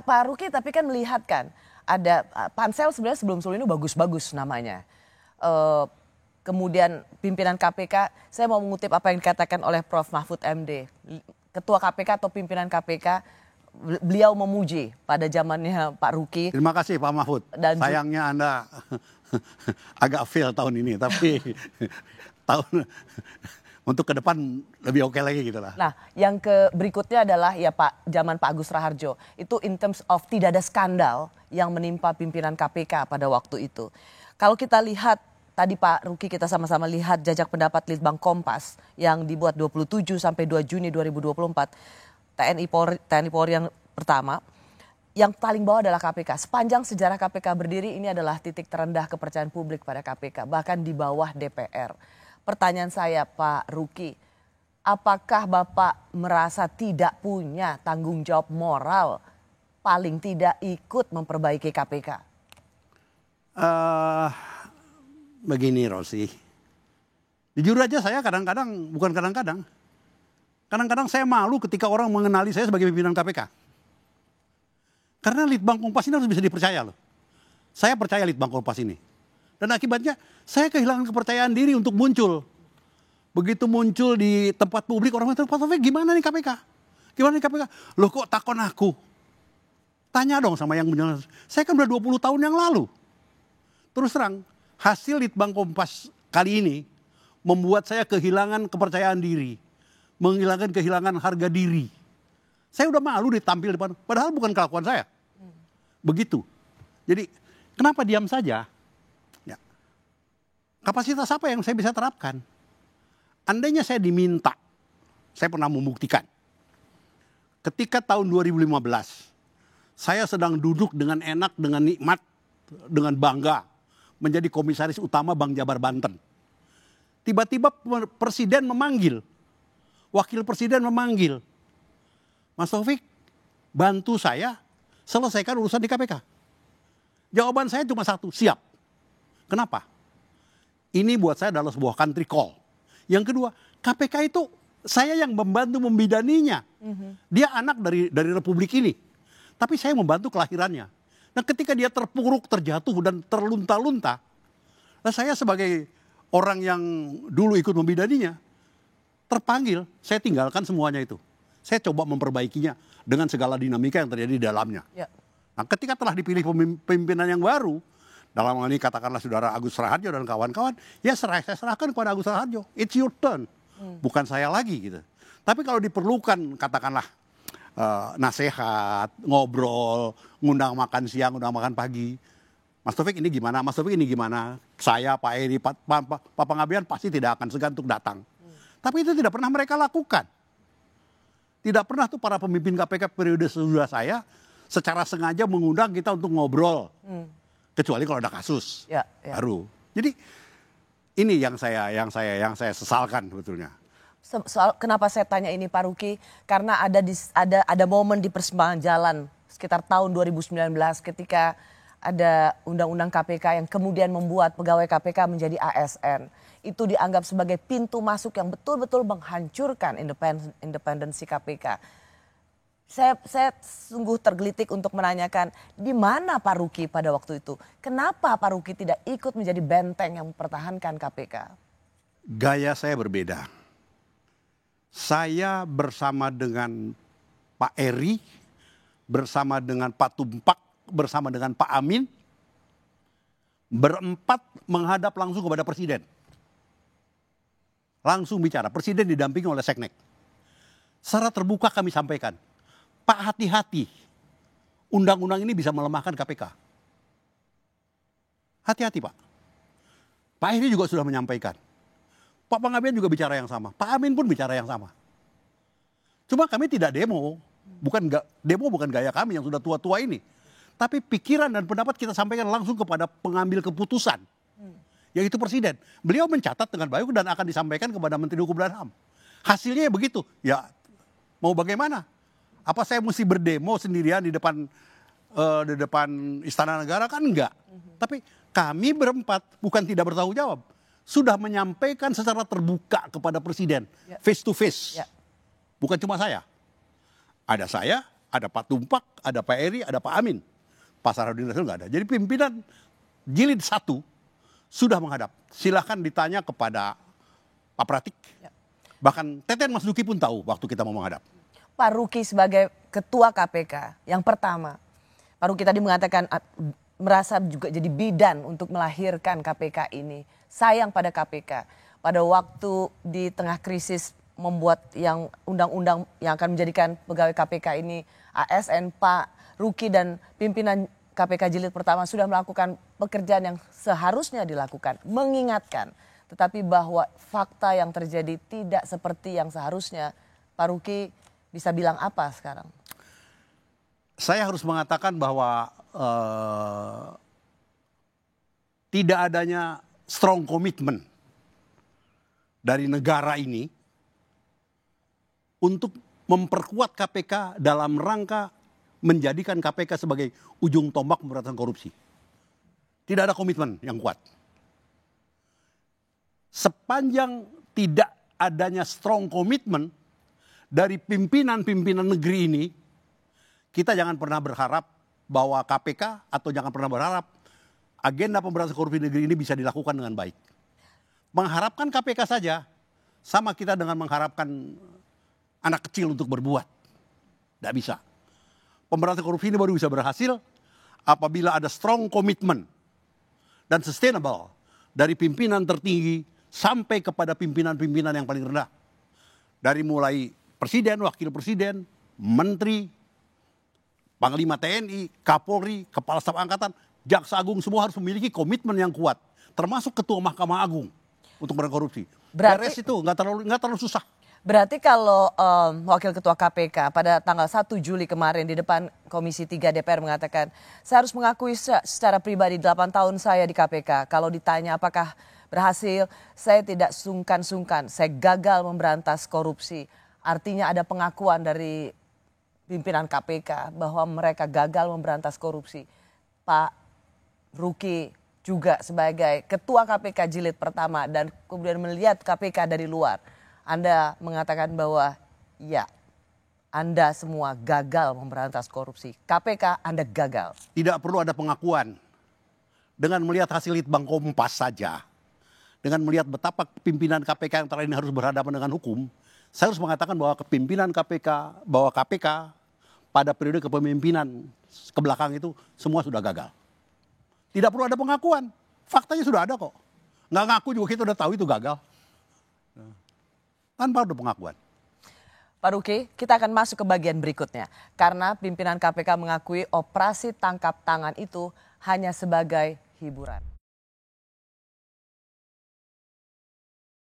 Pak Ruki tapi kan melihat kan ada pansel sebenarnya sebelum-sebelum ini bagus-bagus namanya. Kemudian pimpinan KPK, saya mau mengutip apa yang dikatakan oleh Prof. Mahfud MD. Ketua KPK atau pimpinan KPK, beliau memuji pada zamannya Pak Ruki. Terima kasih Pak Mahfud. Sayangnya Anda agak fail tahun ini, tapi tahun untuk ke depan lebih oke lagi gitu lah. Nah, yang berikutnya adalah ya Pak, zaman Pak Agus Raharjo. Itu in terms of tidak ada skandal yang menimpa pimpinan KPK pada waktu itu. Kalau kita lihat tadi Pak Ruki, kita sama-sama lihat jajak pendapat Litbang Kompas yang dibuat 27 sampai 2 Juni 2024. TNI Polri yang pertama, yang paling bawah adalah KPK. Sepanjang sejarah KPK berdiri, ini adalah titik terendah kepercayaan publik pada KPK, bahkan di bawah DPR. Pertanyaan saya Pak Ruki, apakah Bapak merasa tidak punya tanggung jawab moral paling tidak ikut memperbaiki KPK? Begini Rosi, jujur aja saya kadang-kadang, bukan kadang-kadang, kadang-kadang saya malu ketika orang mengenali saya sebagai pimpinan KPK. Karena Litbang Kompas ini harus bisa dipercaya loh. Saya percaya Litbang Kompas ini. Dan akibatnya saya kehilangan kepercayaan diri untuk muncul. Begitu muncul di tempat publik, orang bilang, Pak Taufik gimana nih KPK? Gimana nih KPK? Loh kok takon aku? Tanya dong sama yang menjelaskan. Saya kan udah 20 tahun yang lalu. Terus terang, hasil Litbang Kompas kali ini membuat saya kehilangan kepercayaan diri. Kehilangan harga diri. Saya udah malu ditampil depan, padahal bukan kelakuan saya. Begitu. Jadi kenapa diam saja? Kapasitas apa yang saya bisa terapkan? Andainya saya diminta, saya pernah membuktikan. Ketika tahun 2015, saya sedang duduk dengan enak, dengan nikmat, dengan bangga, menjadi komisaris utama Bank Jabar Banten. Tiba-tiba presiden memanggil, wakil presiden memanggil, Mas Taufik, bantu saya selesaikan urusan di KPK. Jawaban saya cuma satu, siap. Kenapa? Ini buat saya adalah sebuah country call. Yang kedua, KPK itu saya yang membantu membidaninya. Dia anak dari Republik ini. Tapi saya membantu kelahirannya. Nah ketika dia terpuruk, terjatuh, dan terlunta-lunta, nah saya sebagai orang yang dulu ikut membidaninya, terpanggil, saya tinggalkan semuanya itu. Saya coba memperbaikinya dengan segala dinamika yang terjadi di dalamnya. Ya. Nah ketika telah dipilih pimpinan yang baru, dalam hal ini katakanlah saudara Agus Raharjo dan kawan-kawan, ya saya serahkan kepada Agus Raharjo. It's your turn. Bukan saya lagi gitu. Tapi kalau diperlukan katakanlah nasihat, ngobrol, ngundang makan siang, ngundang makan pagi. Mas Taufik ini gimana? Mas Taufik ini gimana? Saya, Pak Eri, Pak Panggabean pasti tidak akan segan untuk datang. Tapi itu tidak pernah mereka lakukan. Tidak pernah tuh para pemimpin KPK periode sesudah saya secara sengaja mengundang kita untuk ngobrol. Kecuali kalau ada kasus baru. Jadi ini yang saya sesalkan sebetulnya. Soal kenapa saya tanya ini Pak Ruki, karena ada momen di persimpangan jalan sekitar tahun 2019 ketika ada undang-undang KPK yang kemudian membuat pegawai KPK menjadi ASN. Itu dianggap sebagai pintu masuk yang betul-betul menghancurkan independensi KPK. Saya sungguh tergelitik untuk menanyakan di mana Pak Ruki pada waktu itu. Kenapa Pak Ruki tidak ikut menjadi benteng yang mempertahankan KPK? Gaya saya berbeda. Saya bersama dengan Pak Eri, bersama dengan Pak Tumpak, bersama dengan Pak Amin, berempat menghadap langsung kepada Presiden. Langsung bicara, Presiden didampingi oleh Seknek. Secara terbuka kami sampaikan, Pak hati-hati, undang-undang ini bisa melemahkan KPK. Hati-hati Pak. Pak Eri juga sudah menyampaikan. Pak Panggabean juga bicara yang sama. Pak Amin pun bicara yang sama. Cuma kami tidak demo. Demo bukan gaya kami yang sudah tua-tua ini. Tapi pikiran dan pendapat kita sampaikan langsung kepada pengambil keputusan. Yaitu Presiden. Beliau mencatat dengan baik dan akan disampaikan kepada Menteri Hukum dan HAM. Hasilnya ya begitu. Ya mau bagaimana? Apa saya mesti berdemo sendirian di depan Istana Negara? Kan enggak. Tapi kami berempat bukan tidak bertanggung jawab. Sudah menyampaikan secara terbuka kepada Presiden. Face to face. Bukan cuma saya. Ada saya, Ada Pak Tumpak, ada Pak Eri, ada Pak Amin. Pak Sarhodin Nasional nggak ada. Jadi pimpinan jilid 1 sudah menghadap. Silahkan ditanya kepada Pak Pratik. Ya. Bahkan Teten Mas Duki pun tahu waktu kita mau menghadap. Pak Ruki sebagai ketua KPK yang pertama, Pak Ruki tadi mengatakan merasa juga jadi bidan untuk melahirkan KPK ini. Sayang pada KPK. Pada waktu di tengah krisis membuat yang undang-undang yang akan menjadikan pegawai KPK ini ASN, Pak Ruki dan pimpinan KPK jilid pertama sudah melakukan pekerjaan yang seharusnya dilakukan, mengingatkan. Tetapi bahwa fakta yang terjadi tidak seperti yang seharusnya. Pak Ruki bisa bilang apa sekarang? Saya harus mengatakan bahwa tidak adanya strong commitment dari negara ini untuk memperkuat KPK dalam rangka menjadikan KPK sebagai ujung tombak pemberantasan korupsi. Tidak ada komitmen yang kuat. Sepanjang tidak adanya strong komitmen dari pimpinan-pimpinan negeri ini, kita jangan pernah berharap bahwa KPK atau jangan pernah berharap agenda pemberantasan korupsi negeri ini bisa dilakukan dengan baik. Mengharapkan KPK saja sama kita dengan mengharapkan anak kecil untuk berbuat. Tidak bisa. Pemberantasan korupsi ini baru bisa berhasil apabila ada strong commitment dan sustainable dari pimpinan tertinggi sampai kepada pimpinan-pimpinan yang paling rendah. Dari mulai presiden, wakil presiden, menteri, panglima TNI, Kapolri, kepala staf angkatan, jaksa agung, semua harus memiliki komitmen yang kuat. Termasuk ketua Mahkamah Agung untuk memberantas korupsi. Beres itu nggak terlalu susah. Berarti kalau Wakil Ketua KPK pada tanggal 1 Juli kemarin di depan Komisi 3 DPR mengatakan, saya harus mengakui secara pribadi 8 tahun saya di KPK. Kalau ditanya apakah berhasil, saya tidak sungkan-sungkan, saya gagal memberantas korupsi. Artinya ada pengakuan dari pimpinan KPK bahwa mereka gagal memberantas korupsi. Pak Ruki juga sebagai Ketua KPK jilid pertama dan kemudian melihat KPK dari luar. Anda mengatakan bahwa ya, Anda semua gagal memberantas korupsi. KPK Anda gagal. Tidak perlu ada pengakuan. Dengan melihat hasil Litbang Kompas saja, dengan melihat betapa pimpinan KPK yang terakhir ini harus berhadapan dengan hukum, saya harus mengatakan bahwa kepimpinan KPK, bahwa KPK pada periode kepemimpinan ke belakang itu semua sudah gagal. Tidak perlu ada pengakuan. Faktanya sudah ada kok. Nggak ngaku juga kita udah tahu itu gagal. Tanpa ada pengakuan. Pak Ruki, kita akan masuk ke bagian berikutnya. Karena pimpinan KPK mengakui operasi tangkap tangan itu hanya sebagai hiburan.